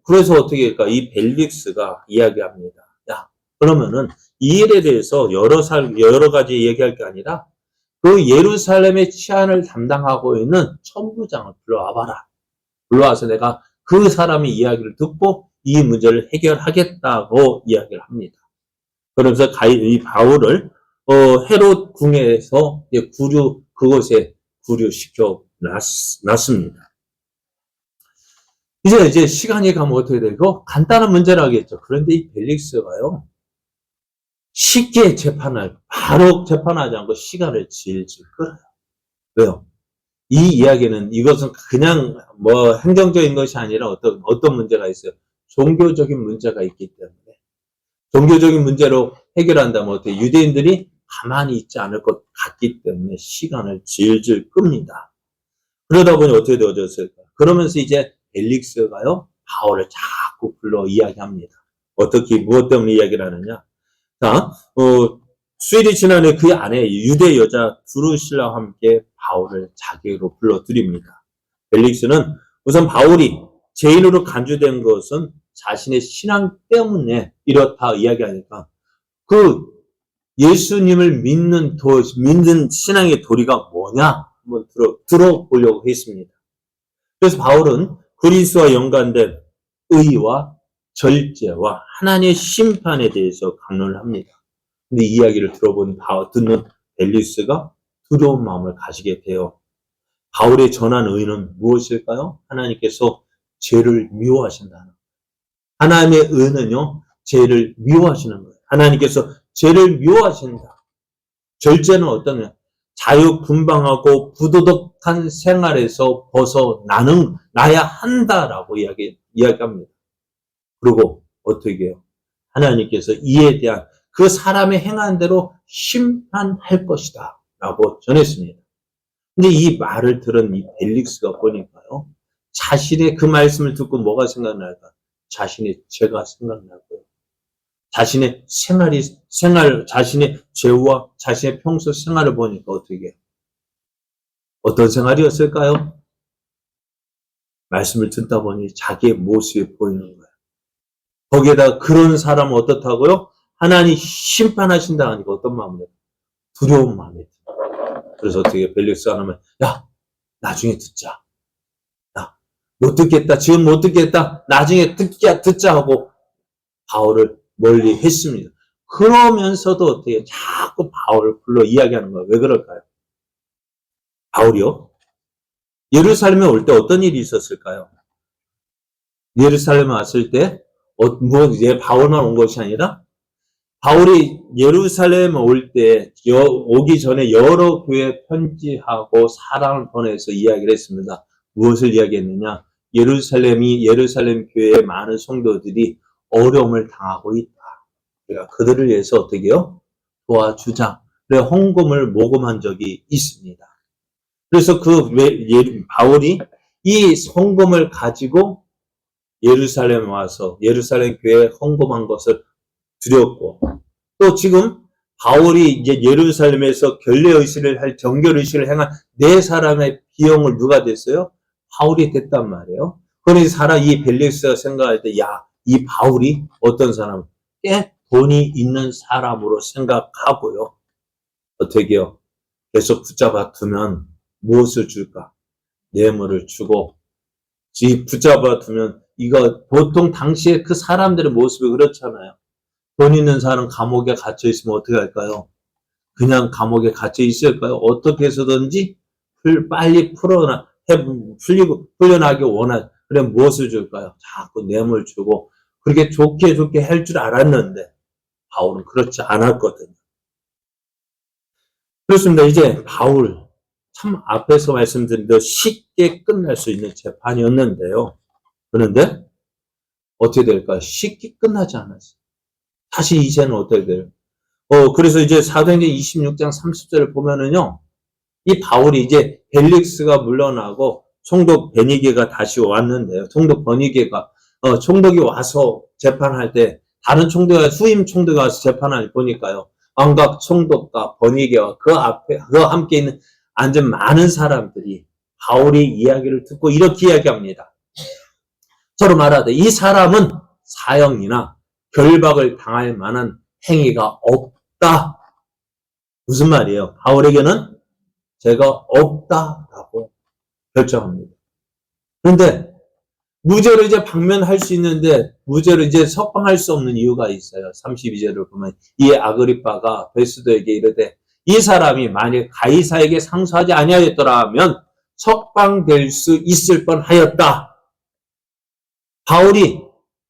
그래서 어떻게 할까? 이 벨릭스가 이야기합니다. 그러면은 이 일에 대해서 여러 가지 얘기할 게 아니라 그 예루살렘의 치안을 담당하고 있는 천부장을 불러와봐라. 불러와서 내가 그 사람의 이야기를 듣고 이 문제를 해결하겠다고 이야기를 합니다. 그러면서 이 바울을 헤롯 궁에서 그곳에 구류시켜 놨습니다. 이제 시간이 가면 어떻게 되고 간단한 문제라겠죠. 그런데 이 벨릭스가요 쉽게 바로 재판하지 않고 시간을 질질 끌어요. 왜요? 이것은 그냥 행정적인 것이 아니라 어떤 문제가 있어요. 종교적인 문제가 있기 때문에. 종교적인 문제로 해결한다면 어때요? 유대인들이 가만히 있지 않을 것 같기 때문에 시간을 질질 끕니다. 그러다 보니 어떻게 되어졌을까? 그러면서 이제 벨릭스가요, 바울을 자꾸 불러 이야기합니다. 무엇 때문에 이야기를 하느냐? 자, 수일이 지난해 그 아내 유대 여자 두루실라와 함께 바울을 자기로 불러들입니다. 벨릭스는 우선 바울이 죄인으로 간주된 것은 자신의 신앙 때문에 이렇다 이야기하니까 그 예수님을 믿는 신앙의 도리가 뭐냐 한번 들어보려고 했습니다. 그래서 바울은 그리스도와 연관된 의와 절제와 하나님의 심판에 대해서 강론을 합니다. 근데 이 이야기를 듣는 벨리우스가 두려운 마음을 가지게 돼요. 바울의 전한 의는 무엇일까요? 하나님께서 죄를 미워하신다는. 하나님의 의는요, 죄를 미워하시는 거예요. 하나님께서 죄를 미워하신다. 절제는 어떠냐? 자유분방하고 부도덕한 생활에서 벗어나야 한다라고 이야기합니다. 그리고 어떻게 해요? 하나님께서 이에 대한 그 사람의 행한 대로 심판할 것이다 라고 전했습니다. 근데 이 말을 들은 이 벨릭스가 보니까요, 자신의 그 말씀을 듣고 뭐가 생각날까? 자신의 죄가 생각나고요. 자신의 자신의 죄와 자신의 평소 생활을 보니까 어떻게 해요? 어떤 생활이었을까요? 말씀을 듣다 보니 자기의 모습이 보이는 거예요. 거기에다가 그런 사람은 어떻다고요? 하나님 심판하신다 하니까 어떤 마음이에요? 두려운 마음이 들어요. 그래서 어떻게 벨릭스가 하면 야, 나중에 듣자. 야, 못 듣겠다. 지금 못 듣겠다. 나중에 듣자 하고 바울을 멀리 했습니다. 그러면서도 어떻게 자꾸 바울을 불러 이야기하는 거예요. 왜 그럴까요? 바울이요? 예루살렘에 올 때 어떤 일이 있었을까요? 예루살렘에 왔을 때 바울만 온 것이 아니라 바울이 예루살렘에 올 때 오기 전에 여러 교회 편지하고 사람을 보내서 이야기를 했습니다. 무엇을 이야기했느냐? 예루살렘 교회의 많은 성도들이 어려움을 당하고 있다. 그러니까 그들을 위해서 어떻게 해요? 도와주자. 그래 헌금을 모금한 적이 있습니다. 그래서 바울이 이 헌금을 가지고 예루살렘에 와서 예루살렘 교회에 헌금한 것을 드렸고, 또 지금 바울이 이제 예루살렘에서 정결의식을 행한 네 사람의 비용을 누가 됐어요? 바울이 됐단 말이에요. 그러니 이 벨릭스가 생각할 때, 이 바울이 어떤 사람? 꽤 돈이 있는 사람으로 생각하고요. 어떻게요? 계속 붙잡아 두면 무엇을 줄까? 뇌물을 주고, 붙잡아 두면 이거 보통 당시에 그 사람들의 모습이 그렇잖아요. 돈 있는 사람 감옥에 갇혀 있으면 어떻게 할까요? 그냥 감옥에 갇혀 있을까요? 어떻게 해서든지 빨리 풀려나기 그래 무엇을 줄까요? 자꾸 뇌물 주고 그렇게 좋게 할 줄 알았는데 바울은 그렇지 않았거든요. 그렇습니다. 이제 바울 참 앞에서 말씀드린 대로 쉽게 끝날 수 있는 재판이었는데요. 그런데 어떻게 될까요? 쉽게 끝나지 않았어요. 다시 이제는 어떻게 돼요? 그래서 이제 사도행전 26장 30절을 보면은요, 이 바울이 이제 벨릭스가 물러나고 총독 베니게가 다시 왔는데요. 총독이 와서 재판할 때, 다른 후임 총독이 와서 재판을 보니까요, 왕각 총독과 베니게와 그 함께 있는 앉은 많은 사람들이 바울의 이야기를 듣고 이렇게 이야기합니다. 서로 말하되, 이 사람은 사형이나 결박을 당할 만한 행위가 없다. 무슨 말이에요? 바울에게는 죄가 없다라고 결정합니다. 그런데 무죄로 이제 방면할 수 있는데 무죄로 이제 석방할 수 없는 이유가 있어요. 32절을 보면 이 아그리빠가 베스도에게 이르되 이 사람이 만약 가이사에게 상소하지 아니하였더라면 석방될 수 있을 뻔하였다. 바울이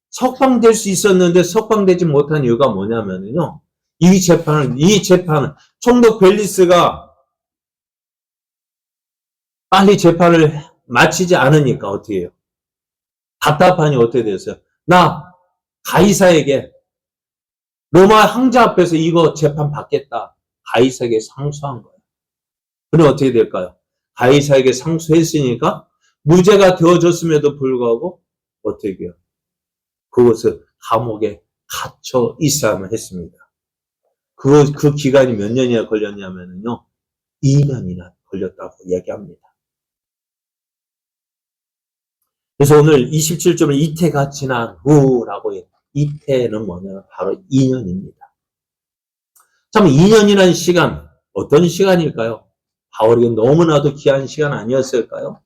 석방될 수 있었는데 석방되지 못한 이유가 뭐냐면요. 이 재판은 총독 벨리스가 빨리 재판을 마치지 않으니까 어떻게 해요? 답답하니 어떻게 됐어요? 나 가이사에게 로마 황제 앞에서 이거 재판 받겠다. 가이사에게 상소한 거예요. 그럼 어떻게 될까요? 가이사에게 상소했으니까 무죄가 되어졌음에도 불구하고 어떻게 해요? 그것을 감옥에 갇혀 있어야만 했습니다. 그 기간이 몇 년이나 걸렸냐면요. 2년이나 걸렸다고 이야기합니다. 그래서 오늘 27점을 이태가 지난 후라고 해요. 이태는 뭐냐? 바로 2년입니다. 참 2년이라는 시간, 어떤 시간일까요? 바울에게 너무나도 귀한 시간 아니었을까요?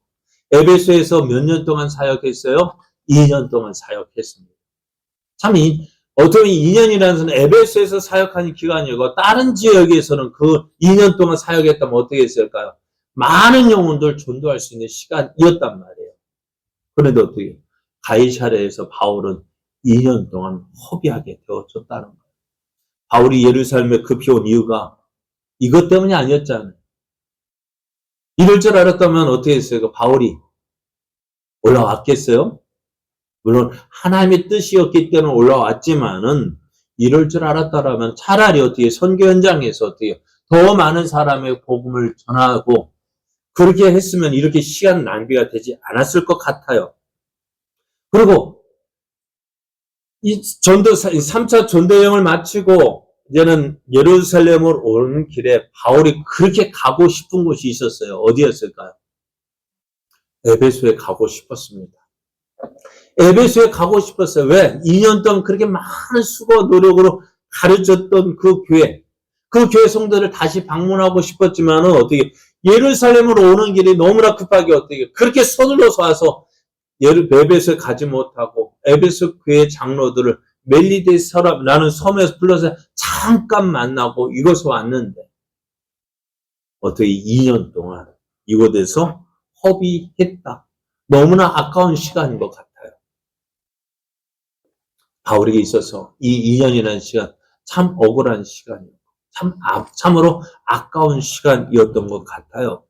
에베소에서 몇 년 동안 사역했어요? 2년 동안 사역했습니다. 참, 어떻게 2년이라는 것은 에베소에서 사역하는 기간이고, 다른 지역에서는 그 2년 동안 사역했다면 어떻게 했을까요? 많은 영혼들 전도할 수 있는 시간이었단 말이에요. 그런데 어떻게, 가이사랴에서 바울은 2년 동안 허비하게 되어졌다는 거예요. 바울이 예루살렘에 급히 온 이유가 이것 때문이 아니었잖아요. 이럴 줄 알았다면 어떻게 했어요? 바울이 올라왔겠어요? 물론 하나님의 뜻이었기 때문에 올라왔지만은 이럴 줄 알았다라면 차라리 어떻게 선교 현장에서 어떻게 더 많은 사람의 복음을 전하고 그렇게 했으면 이렇게 시간 낭비가 되지 않았을 것 같아요. 그리고 이 3차 전도 여행을 마치고 이제는 예루살렘으로 오는 길에 바울이 그렇게 가고 싶은 곳이 있었어요. 어디였을까요? 에베소에 가고 싶었습니다. 에베소에 가고 싶었어요. 왜? 2년 동안 그렇게 많은 수고 노력으로 가르쳤던 그 교회 성도를 다시 방문하고 싶었지만은 어떻게 예루살렘으로 오는 길이 너무나 급하게 어떻게 그렇게 서둘러서 와서 에베소에 가지 못하고 에베소 교회 장로들을 멜리데서라는 섬에서 불러서 잠깐 만나고 이곳에 왔는데 어떻게 2년 동안 이곳에서 허비했다. 너무나 아까운 시간인 것 같아요. 바울에게 있어서 이 2년이라는 시간 참 억울한 시간이고 참으로 아까운 시간이었던 것 같아요.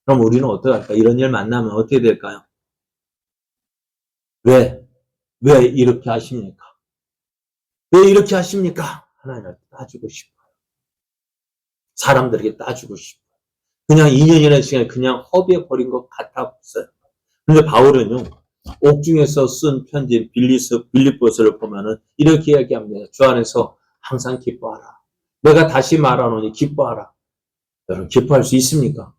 그럼 우리는 어떡할까? 이런 일 만나면 어떻게 될까요? 왜 이렇게 하십니까? 왜 이렇게 하십니까? 하나님한테 따지고 싶어요. 사람들에게 따지고 싶어요. 그냥 2년이라는 시간을 그냥 허비해버린 것 같았어요. 그런데 바울은요, 옥중에서 쓴 편지 빌립보서를 보면은 이렇게 이야기합니다. 주 안에서 항상 기뻐하라. 내가 다시 말하노니 기뻐하라. 여러분 기뻐할 수 있습니까?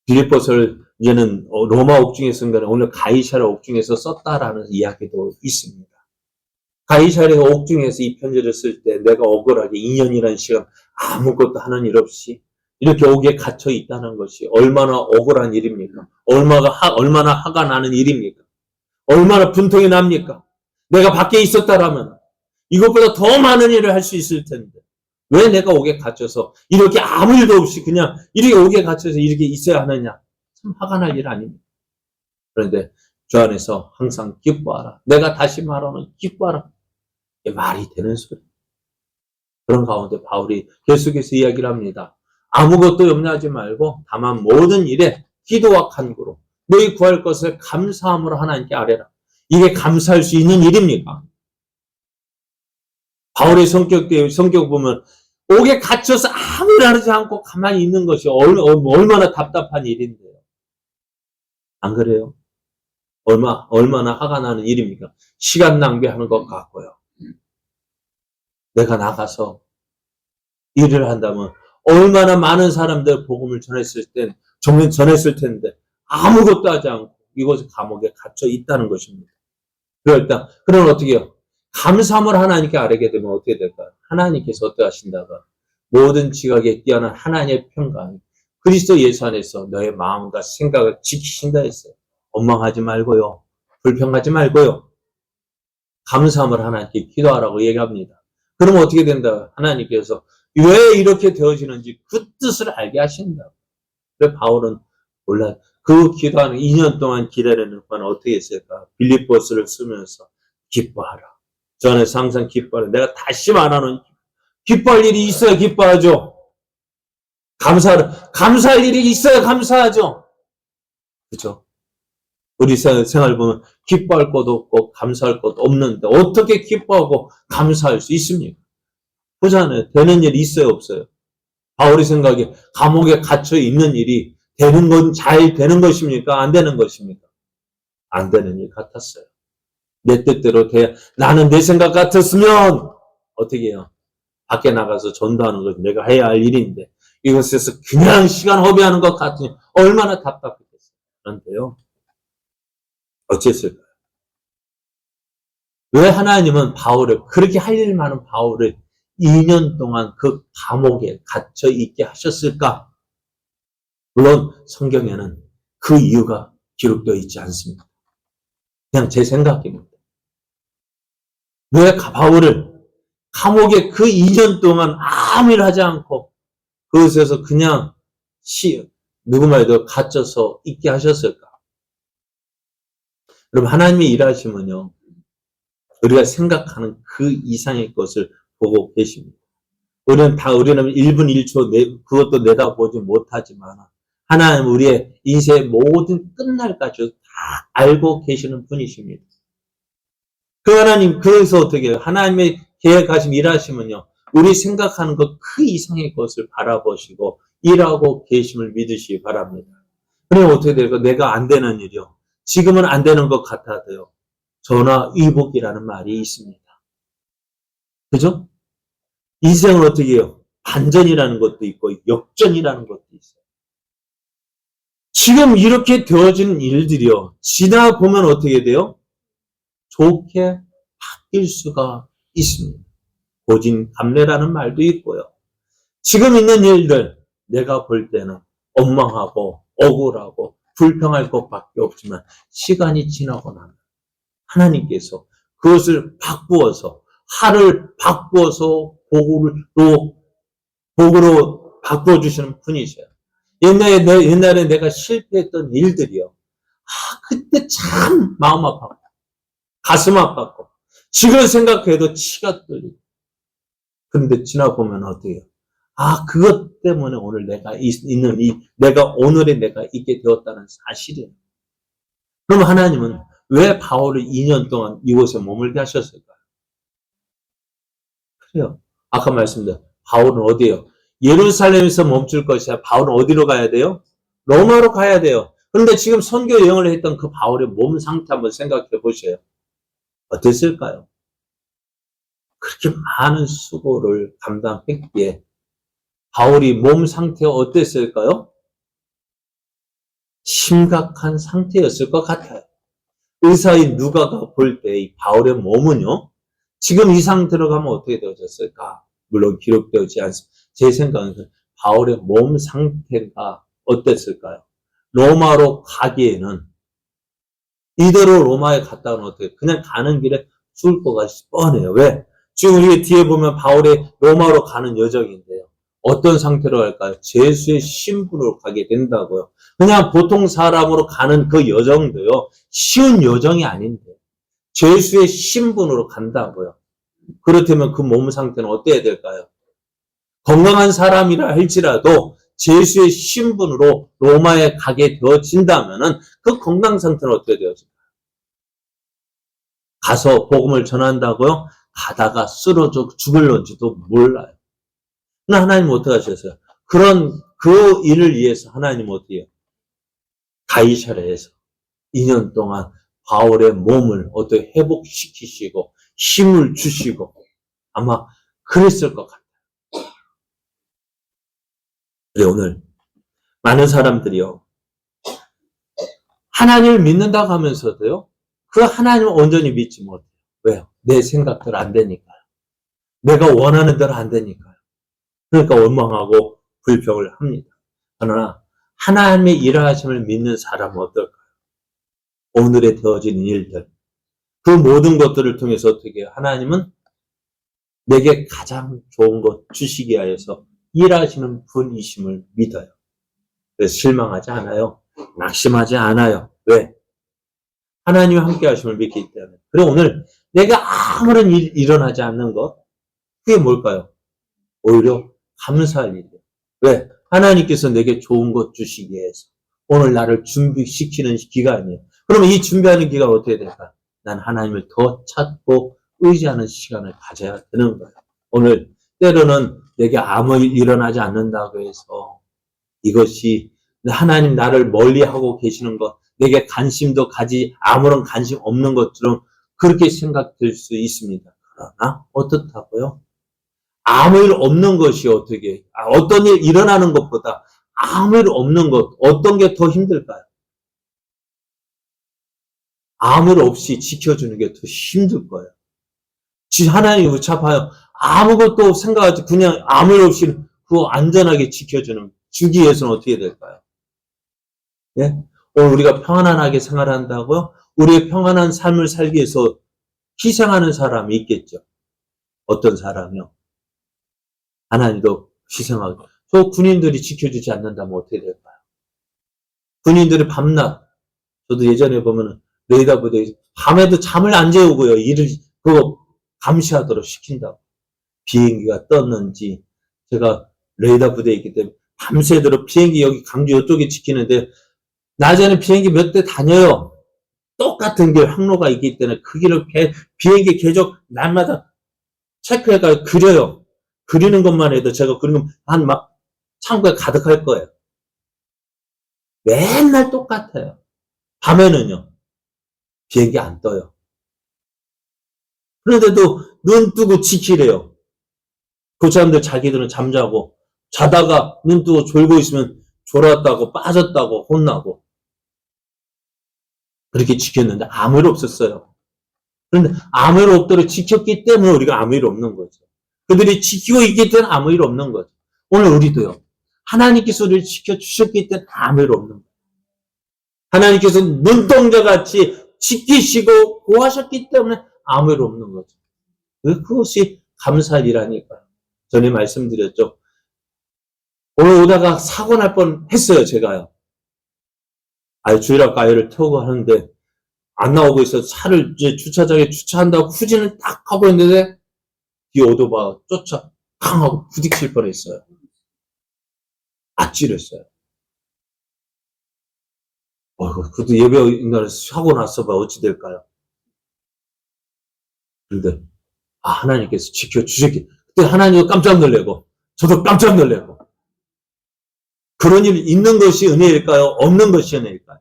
빌립보서를 이제는 로마 옥중에 쓴 거는 오늘 가이사랴 옥중에서 썼다라는 이야기도 있습니다. 가이사랴 옥중에서 이 편지를 쓸 때 내가 억울하게 2년이라는 시간 아무것도 하는 일 없이 이렇게 옥에 갇혀 있다는 것이 얼마나 억울한 일입니까? 얼마나 화가 나는 일입니까? 얼마나 분통이 납니까? 내가 밖에 있었다라면 이것보다 더 많은 일을 할 수 있을 텐데 왜 내가 옥에 갇혀서 이렇게 아무 일도 없이 그냥 이렇게 옥에 갇혀서 이렇게 있어야 하느냐? 참 화가 날 일 아닙니까? 그런데 주 안에서 항상 기뻐하라. 내가 다시 말하는 기뻐하라. 이게 말이 되는 소리. 그런 가운데 바울이 계속해서 이야기를 합니다. 아무것도 염려하지 말고 다만 모든 일에 기도와 간구로 너희 구할 것을 감사함으로 하나님께 아뢰라. 이게 감사할 수 있는 일입니까? 바울의 성격 보면 옥에 갇혀서 아무 일 하지 않고 가만히 있는 것이 얼마나 답답한 일인데요. 안 그래요? 얼마나 화가 나는 일입니까? 시간 낭비하는 것 같고요. 내가 나가서 일을 한다면 얼마나 많은 사람들 복음을 전했을 텐데 아무것도 하지 않고 이곳에 감옥에 갇혀 있다는 것입니다. 그럼 어떻게 해요? 감사함을 하나님께 아뢰게 되면 어떻게 될까요? 하나님께서 어떻게 하신다가 모든 지각에 뛰어난 하나님의 평강 그리스도 예수 안에서 너의 마음과 생각을 지키신다 했어요. 원망하지 말고요. 불평하지 말고요. 감사함을 하나님께 기도하라고 얘기합니다. 그러면 어떻게 된다? 하나님께서 왜 이렇게 되어지는지 그 뜻을 알게 하신다. 그래 바울은 몰라 그 기도하는 2년 동안 기다리는 동안 어떻게 했을까? 빌립보서를 쓰면서 기뻐하라. 저 안에서 항상 기뻐하라. 내가 다시 말하는 기뻐할 일이 있어야 기뻐하죠. 감사할 일이 있어야 감사하죠. 그렇죠? 우리 생활 보면 기뻐할 것도 없고 감사할 것도 없는데 어떻게 기뻐하고 감사할 수 있습니까? 보잖아요. 되는 일이 있어요, 없어요? 바울이 생각에 감옥에 갇혀 있는 일이 잘 되는 것입니까? 안 되는 것입니까? 안 되는 일 같았어요. 내 뜻대로 나는 내 생각 같았으면 어떻게 해요? 밖에 나가서 전도하는 것이 내가 해야 할 일인데 이것에서 그냥 시간 허비하는 것 같으니 얼마나 답답했겠어요. 그런데요. 어쨌을까요? 왜 하나님은 바울을, 그렇게 할 일 많은 바울을 2년 동안 그 감옥에 갇혀 있게 하셨을까? 물론 성경에는 그 이유가 기록되어 있지 않습니다. 그냥 제 생각입니다. 왜 바울을 감옥에 그 2년 동안 아무 일 하지 않고 그곳에서 그냥 누구 말도 갇혀서 있게 하셨을까? 여러분, 하나님이 일하시면요, 우리가 생각하는 그 이상의 것을 보고 계십니다. 우리는 1분 1초 그것도 내다보지 못하지만 하나님 우리의 인생의 모든 끝날까지 다 알고 계시는 분이십니다. 그 하나님, 그래서 어떻게 해요? 하나님의 계획하심 일하시면요, 우리 생각하는 것 그 이상의 것을 바라보시고 일하고 계심을 믿으시기 바랍니다. 그럼 어떻게 될까? 내가 안 되는 일이요. 지금은 안 되는 것 같아도요. 전화위복이라는 말이 있습니다. 그죠? 인생은 어떻게 해요? 반전이라는 것도 있고 역전이라는 것도 있어요. 지금 이렇게 되어진 일들이요. 지나 보면 어떻게 돼요? 좋게 바뀔 수가 있습니다. 고진감래라는 말도 있고요. 지금 있는 일들 내가 볼 때는 엉망하고 억울하고 불평할 것밖에 없지만 시간이 지나고 나면 하나님께서 그것을 바꾸어서 화를 바꾸어서 복으로 바꿔주시는 분이세요. 옛날에 내가 실패했던 일들이요. 그때 참 마음 아팠고 가슴 아팠고 지금 생각해도 치가 떨리고 그런데 지나보면 어때요? 그것 때문에 오늘 내가 오늘의 내가 있게 되었다는 사실이에요. 그럼 하나님은 왜 바울을 2년 동안 이곳에 머물게 하셨을까요? 그래요. 아까 말씀드린 바울은 어디예요? 예루살렘에서 멈출 것이야. 바울은 어디로 가야 돼요? 로마로 가야 돼요. 그런데 지금 선교 여행을 했던 그 바울의 몸 상태 한번 생각해 보세요. 어땠을까요? 그렇게 많은 수고를 감당했기에 바울이 몸 상태가 어땠을까요? 심각한 상태였을 것 같아요. 의사인 누가가 볼 때 이 바울의 몸은요, 지금 이 상태로 가면 어떻게 되어졌을까? 물론 기록되지 않습니다. 제 생각은 바울의 몸 상태가 어땠을까요? 로마로 가기에는 이대로 로마에 갔다가는 어떻게 그냥 가는 길에 죽을 것 같이 뻔해요. 왜? 지금 우리 뒤에 보면 바울의 로마로 가는 여정인데요. 어떤 상태로 갈까요? 제수의 신분으로 가게 된다고요. 그냥 보통 사람으로 가는 그 여정도요. 쉬운 여정이 아닌데 제수의 신분으로 간다고요. 그렇다면 그 몸 상태는 어때야 될까요? 건강한 사람이라 할지라도 제수의 신분으로 로마에 가게 되어진다면 그 건강 상태는 어떻게 되어질까요? 가서 복음을 전한다고요? 가다가 쓰러져 죽을런지도 몰라요. 그러나 하나님은 어떻게 하셨어요? 그 일을 위해서 하나님은 어떻게 해요? 가이사랴에서 2년 동안 바울의 몸을 어떻게 회복시키시고 힘을 주시고 아마 그랬을 것 같아요. 그래 오늘 많은 사람들이요. 하나님을 믿는다고 하면서도요. 그 하나님을 온전히 믿지 못해요. 왜요? 내 생각대로 안 되니까요. 내가 원하는 대로 안 되니까요. 그러니까 원망하고 불평을 합니다. 그러나 하나님의 일하심을 믿는 사람은 어떨까요? 오늘에 되어진 일들, 그 모든 것들을 통해서 어떻게 해요? 하나님은 내게 가장 좋은 것 주시기 위해서 일하시는 분이심을 믿어요. 그래서 실망하지 않아요. 낙심하지 않아요. 왜? 하나님이 함께 하심을 믿기 때문에. 그리고 오늘 내가 아무런 일 일어나지 않는 것, 그게 뭘까요? 오히려 감사할 일이에요. 왜? 하나님께서 내게 좋은 것 주시기 위해서 오늘 나를 준비시키는 기간이에요. 그러면 이 준비하는 기간 어떻게 될까? 난 하나님을 더 찾고 의지하는 시간을 가져야 되는 거예요. 오늘 때로는 내게 아무 일 일어나지 않는다고 해서 이것이 하나님 나를 멀리하고 계시는 것, 내게 관심도 가지 아무런 관심 없는 것처럼 그렇게 생각될 수 있습니다. 그러나 어떻다고요? 아무 일 없는 것이 어떻게, 어떤 일 일어나는 것보다 아무 일 없는 것, 어떤 게 더 힘들까요? 아무 일 없이 지켜주는 게 더 힘들 거예요. 하나님이 우차파요. 아무것도 생각하지 그냥 아무 일 없이 그거 안전하게 지켜주는 주기 위해서는 어떻게 될까요? 예? 오늘 우리가 평안하게 생활한다고요? 우리의 평안한 삶을 살기 위해서 희생하는 사람이 있겠죠. 어떤 사람이요? 하나님도 희생하고. 저 군인들이 지켜주지 않는다면 어떻게 될까요? 군인들이 밤낮, 저도 예전에 보면은 레이더 부대에 밤에도 잠을 안 재우고요. 일을 그거 감시하도록 시킨다고. 비행기가 떴는지 제가 레이더 부대에 있기 때문에 밤새도록 비행기 여기 강주 이쪽에 지키는데 낮에는 비행기 몇 대 다녀요. 똑같은 길 항로가 있기 때문에 그 길을 비행기 궤적 날마다 체크해가 그려요. 그리는 것만 해도 제가 그리면 한 막 창고에 가득할 거예요. 맨날 똑같아요. 밤에는요. 비행기 안 떠요. 그런데도 눈 뜨고 지키래요. 그 사람들 자기들은 잠자고 자다가 눈 뜨고 졸고 있으면 졸았다고 빠졌다고 혼나고 그렇게 지켰는데 아무 일 없었어요. 그런데 아무 일 없도록 지켰기 때문에 우리가 아무 일 없는 거죠. 그들이 지키고 있기 때문에 아무 일 없는 거죠. 오늘 우리도요. 하나님께서 우리를 지켜주셨기 때문에 아무 일 없는 거예요. 하나님께서 눈동자같이 지키시고 보호하셨기 때문에 아무 일 없는 거죠. 그것이 감사할 일이라니까요. 전에 말씀드렸죠. 오늘 오다가 사고 날 뻔 했어요, 제가요. 주일학 가요를 태우고 하는데, 안 나오고 있어서 차를 이제 주차장에 주차한다고 후진을 딱 하고 있는데, 뒤에 오토바이가 쫓아, 팡! 하고 부딪힐 뻔 했어요. 아찔했어요. 그것도 예배 인간에 사고 났어 봐, 어찌 될까요? 근데, 하나님께서 지켜주셨기, 그때 하나님도 깜짝 놀래고, 저도 깜짝 놀래고, 그런 일이 있는 것이 은혜일까요? 없는 것이 은혜일까요?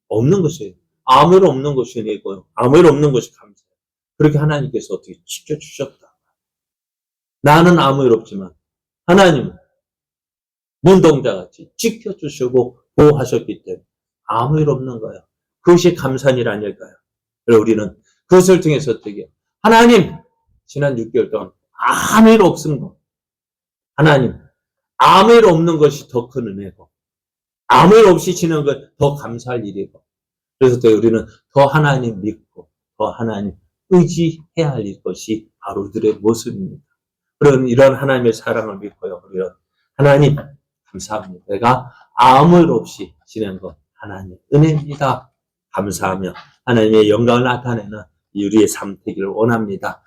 없는 것이에요. 아무 일 없는 것이 은혜이고요. 아무 일 없는 것이 감사해요. 그렇게 하나님께서 어떻게 지켜주셨다. 나는 아무 일 없지만 하나님은 눈동자같이 지켜주시고 보호하셨기 때문에 아무 일 없는 거예요. 그것이 감사한 일 아닐까요? 그래서 우리는 그것을 통해서 어떻게 해요? 하나님, 지난 6개월 동안 아무 일 없은 거. 하나님, 아무 일 없는 것이 더 큰 은혜고 아무 일 없이 지는 것 더 감사할 일이고 그래서 또 우리는 더 하나님 믿고 더 하나님 의지해야 할 것이 바로 우리들의 모습입니다. 그런 이런 하나님의 사랑을 믿고요. 우리는 하나님 감사합니다. 내가 아무 일 없이 지낸 것 하나님 은혜입니다. 감사하며 하나님의 영광을 나타내는 우리의 삶 되기를 원합니다.